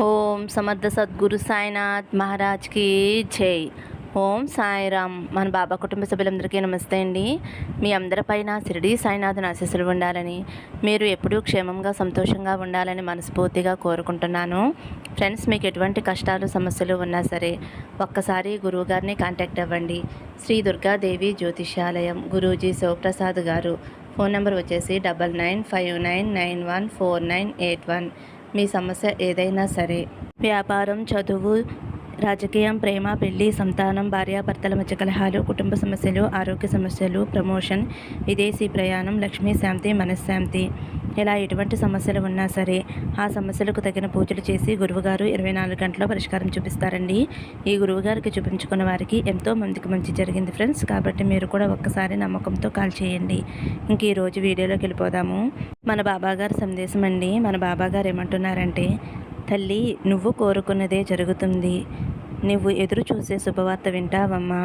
ఓం సమర్థ సద్గురు సాయినాథ్ మహారాజ్కి జై. ఓం సాయిరామ్. మన బాబా కుటుంబ సభ్యులందరికీ నమస్తే అండి. మీ అందరిపైన షిరిడి సాయినాథుని ఆశీస్సులు ఉండాలని, మీరు ఎప్పుడూ క్షేమంగా సంతోషంగా ఉండాలని మనస్ఫూర్తిగా కోరుకుంటున్నాను. ఫ్రెండ్స్, మీకు ఎటువంటి కష్టాలు సమస్యలు ఉన్నా సరే ఒక్కసారి గురువుగారిని కాంటాక్ట్ అవ్వండి. శ్రీ దుర్గాదేవి జ్యోతిషాలయం, గురూజీ శివప్రసాద్ గారు. ఫోన్ నెంబర్ వచ్చేసి 9959914981. మీ సమస్య ఏదైనా సరే, వ్యాపారం, చదువు, రాజకీయం, ప్రేమ, పెళ్లి, సంతానం, భార్యాభర్తల మధ్య కలహాలు, కుటుంబ సమస్యలు, ఆరోగ్య సమస్యలు, ప్రమోషన్, విదేశీ ప్రయాణం, లక్ష్మీ శాంతి, మనశ్శాంతి, ఇలా ఎటువంటి సమస్యలు ఉన్నా సరే ఆ సమస్యలకు తగిన పూజలు చేసి గురువుగారు 24 గంటల్లో పరిష్కారం చూపిస్తారండి. ఈ గురువుగారికి చూపించుకున్న వారికి ఎంతో మందికి మంచి జరిగింది ఫ్రెండ్స్. కాబట్టి మీరు కూడా ఒక్కసారి నమ్మకంతో కాల్ చేయండి. ఇంక ఈరోజు వీడియోలోకి వెళ్ళిపోదాము. మన బాబాగారు సందేశం అండి. మన బాబాగారు ఏమంటున్నారంటే, తల్లి, నువ్వు కోరుకున్నదే జరుగుతుంది. నువ్వు ఎదురు చూసే శుభవార్త వింటావమ్మా.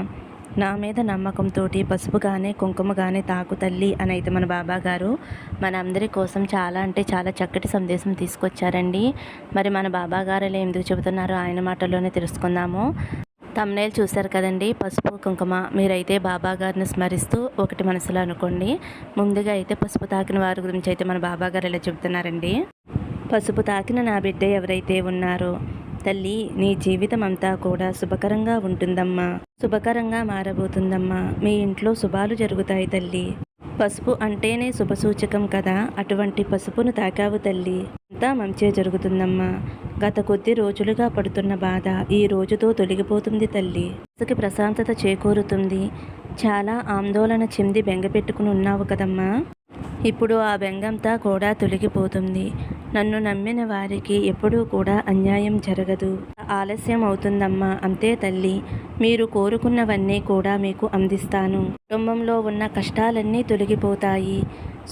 నా మీద నమ్మకంతో పసుపు కానీ కుంకుమ కానీ తాకు తల్లి అని అయితే మన బాబాగారు మన అందరి కోసం చాలా అంటే చాలా చక్కటి సందేశం తీసుకొచ్చారండి. మరి మన బాబాగారు ఇలా ఎందుకు చెబుతున్నారో ఆయన మాటల్లోనే తెలుసుకుందాము. తమ్నేల్ చూశారు కదండి, పసుపు కుంకుమ. మీరైతే బాబాగారిని స్మరిస్తూ ఒకటి మనసులో అనుకోండి. ముందుగా అయితే పసుపు తాకిన వారి గురించి అయితే మన బాబాగారు ఇలా చెబుతున్నారండి. పసుపు తాకిన నా బిడ్డ ఎవరైతే ఉన్నారో, తల్లి, నీ జీవితం అంతా కూడా శుభకరంగా ఉంటుందమ్మా, శుభకరంగా మారబోతుందమ్మా. మీ ఇంట్లో శుభాలు జరుగుతాయి తల్లి. పసుపు అంటేనే శుభసూచకం కదా. అటువంటి పసుపును తాకావు తల్లి, అంతా మంచే జరుగుతుందమ్మా. గత కొద్ది రోజులుగా పడుతున్న బాధ ఈ రోజుతో తొలగిపోతుంది తల్లి. మనసుకి ప్రశాంతత చేకూరుతుంది. చాలా ఆందోళన చెంది బెంగ పెట్టుకుని ఉన్నావు కదమ్మా. ఇప్పుడు ఆ బెంగంతా కూడా తొలగిపోతుంది. నన్ను నమ్మిన వారికి ఎప్పుడూ కూడా అన్యాయం జరగదు. ఆలస్యం అవుతుందమ్మా, అంతే తల్లి. మీరు కోరుకున్నవన్నీ కూడా మీకు అందిస్తాను. కుటుంబంలో ఉన్న కష్టాలన్నీ తొలగిపోతాయి.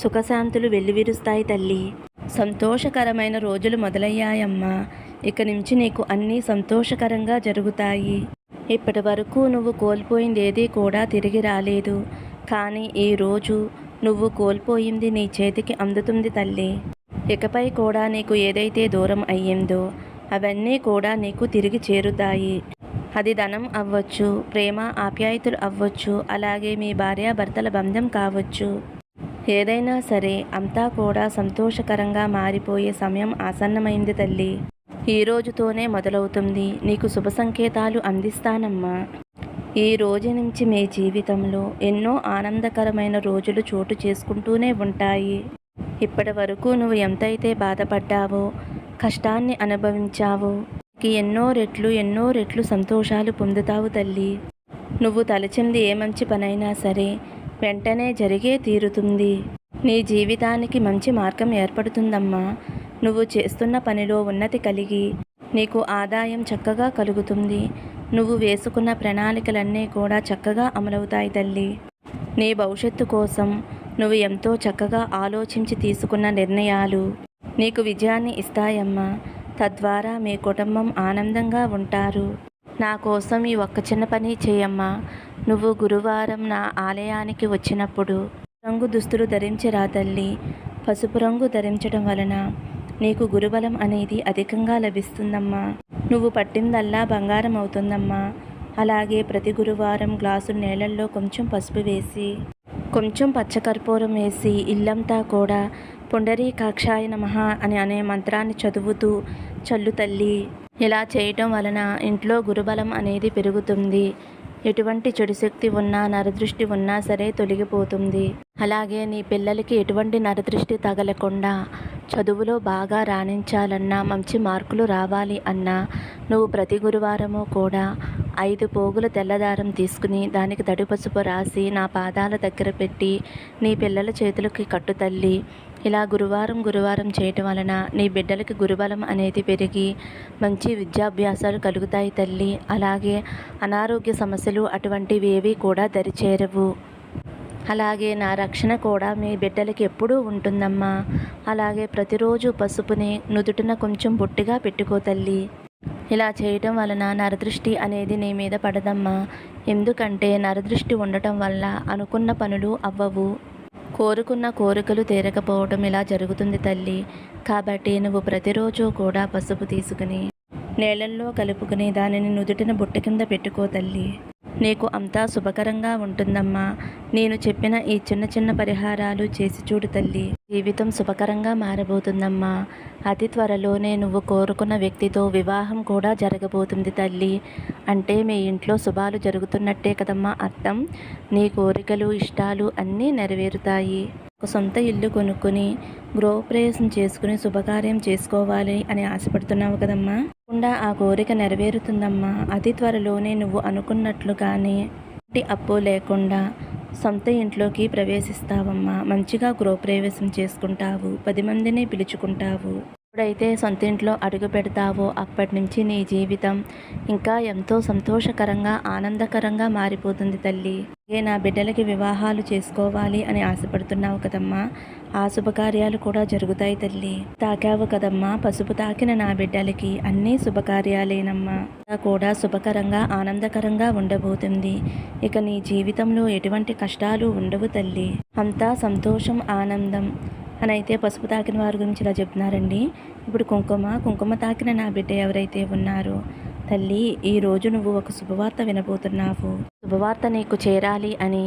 సుఖశాంతులు వెల్లివిరుస్తాయి తల్లి. సంతోషకరమైన రోజులు మొదలయ్యాయమ్మా. ఇక నుంచి నీకు అన్నీ సంతోషకరంగా జరుగుతాయి. ఇప్పటి వరకు నువ్వు కోల్పోయింది ఏదీ కూడా తిరిగి రాలేదు. కానీ ఈరోజు నువ్వు కోల్పోయింది నీ చేతికి అందుతుంది తల్లి. ఇకపై కూడా నీకు ఏదైతే దూరం అయ్యిందో అవన్నీ కూడా నీకు తిరిగి చేరుతాయి. అది ధనం అవ్వచ్చు, ప్రేమ ఆప్యాయతలు అవ్వచ్చు, అలాగే మీ భార్యాభర్తల బంధం కావచ్చు. ఏదైనా సరే అంతా కూడా సంతోషకరంగా మారిపోయే సమయం ఆసన్నమైంది తల్లి. ఈ రోజుతోనే మొదలవుతుంది. నీకు శుభ సంకేతాలు అందిస్తానమ్మా. ఈ రోజు నుంచి మీ జీవితంలో ఎన్నో ఆనందకరమైన రోజులు చోటు చేసుకుంటూనే ఉంటాయి. ఇప్పటి వరకు నువ్వు ఎంతైతే బాధపడ్డావో, కష్టాన్ని అనుభవించావో, ఎన్నో రెట్లు సంతోషాలు పొందుతావు తల్లి. నువ్వు తలచింది ఏ మంచి పనైనా సరే వెంటనే జరిగే తీరుతుంది. నీ జీవితానికి మంచి మార్గం ఏర్పడుతుందమ్మా. నువ్వు చేస్తున్న పనిలో ఉన్నతి కలిగి నీకు ఆదాయం చక్కగా కలుగుతుంది. నువ్వు వేసుకున్న ప్రణాళికలన్నీ కూడా చక్కగా అమలవుతాయి తల్లి. నీ భవిష్యత్తు కోసం నువ్వు ఎంతో చక్కగా ఆలోచించి తీసుకున్న నిర్ణయాలు నీకు విజయాన్ని ఇస్తాయమ్మా. తద్వారా మీ కుటుంబం ఆనందంగా ఉంటారు. నా కోసం ఈ ఒక్క చిన్న పని చేయమ్మా. నువ్వు గురువారం నా ఆలయానికి వచ్చినప్పుడు రంగు దుస్తులు ధరించరా తల్లి. పసుపు రంగు ధరించడం వలన నీకు గురుబలం అనేది అధికంగా లభిస్తుందమ్మా. నువ్వు పట్టిందల్లా బంగారం అవుతుందమ్మా. అలాగే ప్రతి గురువారం గ్లాసు నీళ్ళల్లో కొంచెం పసుపు వేసి, కొంచెం పచ్చకర్పూరం వేసి ఇల్లంతా కూడా పుండరీకాక్షాయ నమః అని అనే మంత్రాన్ని చదువుతూ చల్లు తల్లి. ఇలా చేయటం వలన ఇంట్లో గురుబలం అనేది పెరుగుతుంది. ఎటువంటి చెడు శక్తి ఉన్నా, నరదృష్టి ఉన్నా సరే తొలగిపోతుంది. అలాగే నీ పిల్లలకి ఎటువంటి నరదృష్టి తగలకుండా చదువులో బాగా రాణించాలన్నా, మంచి మార్కులు రావాలి అన్నా నువ్వు ప్రతి గురువారము కూడా 5 పోగుల తెల్లదారం తీసుకుని దానికి తడి పసుపు రాసి నా పాదాల దగ్గర పెట్టి నీ పిల్లల చేతులకి కట్టు తల్లి. ఇలా గురువారం చేయటం వలన నీ బిడ్డలకి గురుబలం అనేది పెరిగి మంచి విద్యాభ్యాసాలు కలుగుతాయి తల్లి. అలాగే అనారోగ్య సమస్యలు అటువంటివి ఏవి కూడా దరిచేరవు. అలాగే నా రక్షణ కూడా మీ బిడ్డలకి ఎప్పుడూ ఉంటుందమ్మా. అలాగే ప్రతిరోజు పసుపుని నుదుటిన కొంచెం బొట్టిగా పెట్టుకో తల్లి. ఇలా చేయటం వలన నరదృష్టి అనేది నీ మీద పడదమ్మా. ఎందుకంటే నరదృష్టి ఉండటం వల్ల అనుకున్న పనులు అవ్వవు. కోరుకున్న కోరికలు తీరకపోవడం ఇలా జరుగుతుంది తల్లి. కాబట్టి నువ్వు ప్రతిరోజు కూడా పసుపు తీసుకుని నీళ్ళల్లో కలుపుకుని దానిని నుదుటిన బుట్ట కింద పెట్టుకో తల్లి. నీకు అంతా శుభకరంగా ఉంటుందమ్మా. నేను చెప్పిన ఈ చిన్న చిన్న పరిహారాలు చేసి చూడు తల్లి. జీవితం శుభకరంగా మారబోతుందమ్మా. అతి త్వరలోనే నువ్వు కోరుకున్న వ్యక్తితో వివాహం కూడా జరగబోతుంది తల్లి. అంటే మీ ఇంట్లో శుభాలు జరుగుతున్నట్టే కదమ్మా అర్థం. నీ కోరికలు ఇష్టాలు అన్నీ నెరవేరుతాయి. ఒక సొంత ఇల్లు కొనుక్కొని గృహప్రవేశం చేసుకుని శుభకార్యం చేసుకోవాలి అని ఆశపడుతున్నావు కదమ్మా. తప్పకుండా ఆ కోరిక నెరవేరుతుందమ్మా. అతి త్వరలోనే నువ్వు అనుకున్నట్లుగానే అప్పు లేకుండా సొంత ఇంట్లోకి ప్రవేశిస్తావమ్మా. మంచిగా గృహప్రవేశం చేసుకుంటావు. 10 మందిని పిలుచుకుంటావు. ఎప్పుడైతే సొంత ఇంట్లో అడుగు పెడతావో అప్పటి నుంచి నీ జీవితం ఇంకా ఎంతో సంతోషకరంగా ఆనందకరంగా మారిపోతుంది తల్లి. నా బిడ్డలకి వివాహాలు చేసుకోవాలి అని ఆశపడుతున్నావు కదమ్మా. ఆ శుభకార్యాలు కూడా జరుగుతాయి తల్లి. తాకావు కదమ్మా పసుపు తాకిన నా బిడ్డలకి అన్నీ శుభకార్యాలేనమ్మా. కూడా శుభకరంగా ఆనందకరంగా ఉండబోతుంది. ఇక నీ జీవితంలో ఎటువంటి కష్టాలు ఉండవు తల్లి. అంతా సంతోషం ఆనందం అని అయితే పసుపు తాకిన వారి గురించి ఇలా చెప్తున్నారండి. ఇప్పుడు కుంకుమ తాకిన నా బిడ్డ ఎవరైతే ఉన్నారో తల్లి, ఈరోజు నువ్వు ఒక శుభవార్త వినబోతున్నావు. శుభవార్త నీకు చేరాలి అని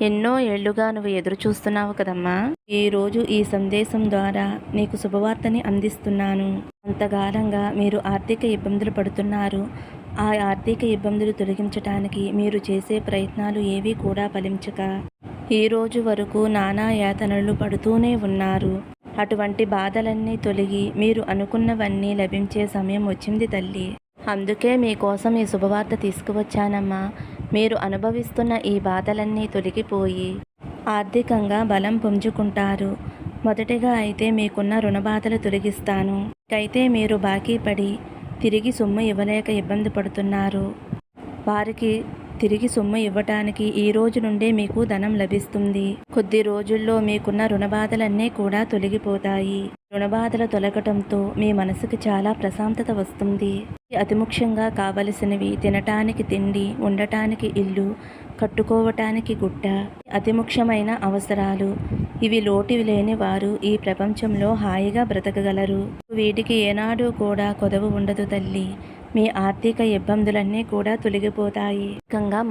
ఎన్నో ఏళ్లుగా నువ్వు ఎదురు చూస్తున్నావు కదమ్మా. ఈరోజు ఈ సందేశం ద్వారా నీకు శుభవార్తని అందిస్తున్నాను. అంతకాలంగా మీరు ఆర్థిక ఇబ్బందులు పడుతున్నారు. ఆ ఆర్థిక ఇబ్బందులు తొలగించడానికి మీరు చేసే ప్రయత్నాలు ఏవీ కూడా ఫలించక ఈ రోజు వరకు నానా యాతనలు పడుతూనే ఉన్నారు. అటువంటి బాధలన్నీ తొలగి మీరు అనుకున్నవన్నీ లభించే సమయం వచ్చింది తల్లి. అందుకే మీకోసం ఈ శుభవార్త తీసుకువచ్చానమ్మా. మీరు అనుభవిస్తున్న ఈ బాధలన్నీ తొలగిపోయి ఆర్థికంగా బలం పుంజుకుంటారు. మొదటిగా అయితే మీకున్న రుణ బాధలు తొలగిస్తాను. అయితే మీరు బాకీ పడి తిరిగి సొమ్ము ఇవ్వలేక ఇబ్బంది పడుతున్నారు. వారికి తిరిగి సొమ్ము ఇవ్వటానికి ఈ రోజు నుండే మీకు ధనం లభిస్తుంది. కొద్ది రోజుల్లో మీకున్న రుణబాధలన్నీ కూడా తొలగిపోతాయి. రుణబాధలు తొలగటంతో మీ మనసుకి చాలా ప్రశాంతత వస్తుంది. అతి ముఖ్యంగా కావలసినవి తినటానికి తిండి, ఉండటానికి ఇల్లు, కట్టుకోవటానికి గుడ్డ అతి ముఖ్యమైన అవసరాలు. ఇవి లోటు లేని వారు ఈ ప్రపంచంలో హాయిగా బ్రతకగలరు. వీటికి ఏనాడు కూడా కొదవ ఉండదు తల్లి. మీ ఆర్థిక ఇబ్బందులన్నీ కూడా తొలగిపోతాయి.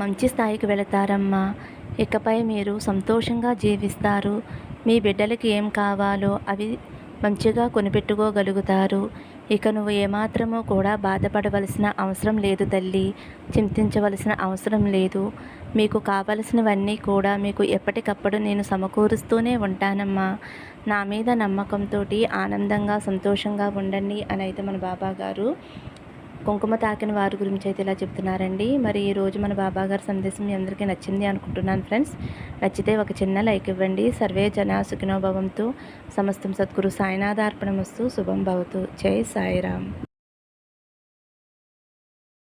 మంచి స్థాయికి వెళతారమ్మా. ఇకపై మీరు సంతోషంగా జీవిస్తారు. మీ బిడ్డలకి ఏం కావాలో అవి మంచిగా కొనిపెట్టుకోగలుగుతారు. ఇక నువ్వు ఏమాత్రమూ కూడా బాధపడవలసిన అవసరం లేదు తల్లి. చింతించవలసిన అవసరం లేదు. మీకు కావలసినవన్నీ కూడా మీకు ఎప్పటికప్పుడు నేను సమకూరుస్తూనే ఉంటానమ్మా. నా మీద నమ్మకంతో ఆనందంగా సంతోషంగా ఉండండి అని అయితే మన బాబాగారు కుంకుమ తాకిన వారి గురించి అయితే ఇలా చెప్తున్నారండి. మరి ఈరోజు మన బాబాగారి సందేశం మీ అందరికీ నచ్చింది అనుకుంటున్నాను ఫ్రెండ్స్. నచ్చితే ఒక చిన్న లైక్ ఇవ్వండి. సర్వే జనా సుఖినో భవంతు. సమస్తం సద్గురు సాయినాథార్పణమస్తు. శుభం భవతు. జై సాయిరామ్.